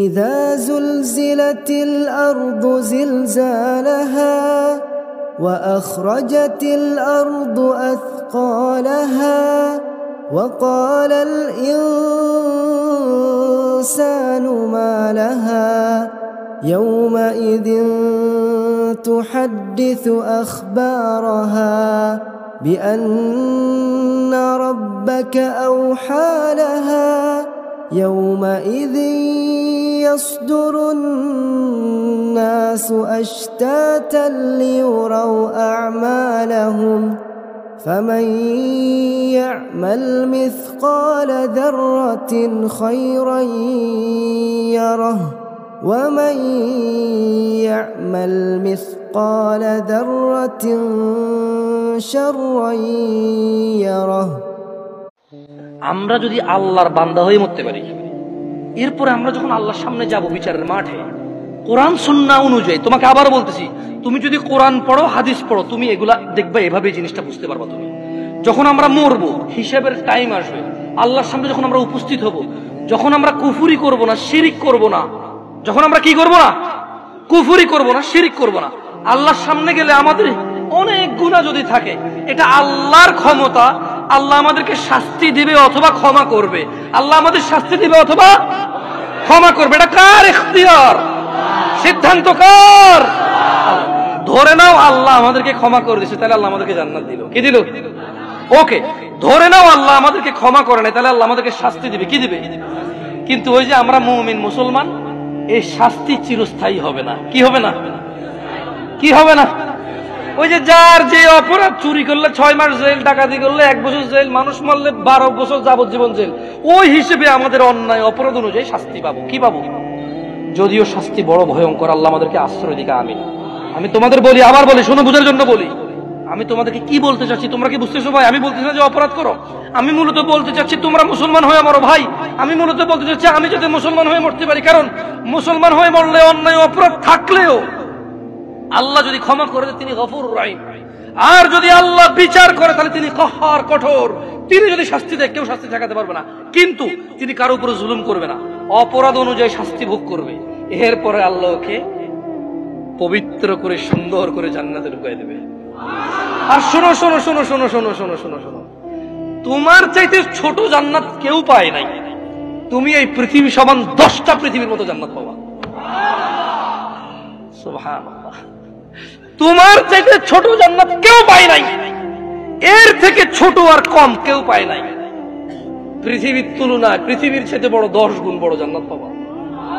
إذا زلزلت الأرض زلزالها وأخرجت الأرض أثقالها وقال الإنسان ما لها يومئذ تحدث أخبارها بأن ربك أوحى لها يومئذ يصدر الناس أشتاتا ليروا أعمالهم فمن يعمل مثقال ذرة خيرا يره ومن يعمل مثقال ذرة شرا يره। আমরা যদি আল্লাহর বান্দা হয়ে মরতে পারি, এরপরে আমরা যখন আল্লাহর সামনে যাব বিচারের মাঠে, কোরআন সুন্নাহ অনুযায়ী, তোমাকে আবার বলতেছি, তুমি যদি কোরআন পড়ো, হাদিস পড়ো, তুমি এগুলা দেখবে, এভাবে জিনিসটা বুঝতে পারবা। তুমি যখন আমরা মরবো, হিসাবের টাইম আসবে, আল্লাহর সামনে যখন আমরা উপস্থিত হব, যখন আমরা কুফরি করব না, শিরিক করব না, যখন আমরা কি করব না, কুফরি করব না, শিরিক করব না, আল্লাহর সামনে গেলে আমাদের অনেক গুনাহ যদি থাকে, এটা আল্লাহর ক্ষমতা। আল্লাহ আমাদেরকে শাস্তি দিবে অথবা ক্ষমা করবে। আল্লাহ আমাদের শাস্তি দিবে অথবা ক্ষমা করবে। এটা কার ইখতিয়ার? সিদ্ধান্ত কার? ধরে নাও আল্লাহ আমাদেরকে ক্ষমা করে দিয়েছে, তাহলে আল্লাহ আমাদেরকে জান্নাত দিল। কি দিল? ওকে। ধরে নাও আল্লাহ আমাদেরকে ক্ষমা করে নাই, তাহলে আল্লাহ আমাদেরকে শাস্তি দিবে। কি দিবে? কিন্তু ওই যে আমরা মুমিন মুসলমান, এই শাস্তি চিরস্থায়ী হবে না। কি হবে না? কি হবে না? ওই যে যার যে অপরাধ, চুরি করলে 6 মাস জেল, ডাকাতি করলে 1 বছর জেল, মানুষ মারলে 12 বছর যাবজ্জীবন জেল, ওই হিসেবে আমাদের অন্যায় অপরাধ অনুযায়ী শাস্তি পাবো। কি পাবো? যদিও শাস্তি বড় ভয়ঙ্কর, আল্লাহ আমাদেরকে আশ্রয় দিকে। আমিন। আমি তোমাদের বলি, আবার বলি, শোনো, বুঝার জন্য বলি। আমি তোমাদেরকে কি বলতে চাচ্ছি তোমরা কি বুঝতেছো ভাই? আমি বলতেছি না যে অপরাধ করো, আমি মূলত বলতে চাচ্ছি তোমরা মুসলমান হয়ে মরো ভাই। আমি মূলত বলতে চাচ্ছি আমি যাতে মুসলমান হয়ে মরতে পারি, কারণ মুসলমান হয়ে মরলে অন্যায় অপরাধ থাকলেও আল্লাহ যদি ক্ষমা করে তিনি গফুর রহিম, আর যদি আল্লাহ বিচার করে তাহলে তিনি কহ্হার, কঠোর। তিনি যদি শাস্তি দেয়, কেউ শাস্তি ঠেকাতে পারবে না, কিন্তু তিনি কারো উপরে জুলুম করবে না, অপরাধ অনুযায়ী শাস্তি ভোগ করবে। এরপরে আল্লাহকে পবিত্র করে সুন্দর করে জান্নাতে ঢুকিয়ে দেবে। আর শোনো শোনো শোনো শোনো শোনো শোনো শোনো শোনো, তোমার চাইতে ছোট জান্নাত কেউ পায় নাই। তুমি এই পৃথিবী সমান 10টা পৃথিবীর মতো জান্নাত পাবা। সুবহানাল্লাহ। তোমার চাইতে ছোট জান্নাত কেউ পায় নাই, এর থেকে ছোট আর কম কেউ পায় নাই। পৃথিবীর তুলনায় পৃথিবীর চাইতে বড় 10 গুণ বড় জান্নাত পাবা।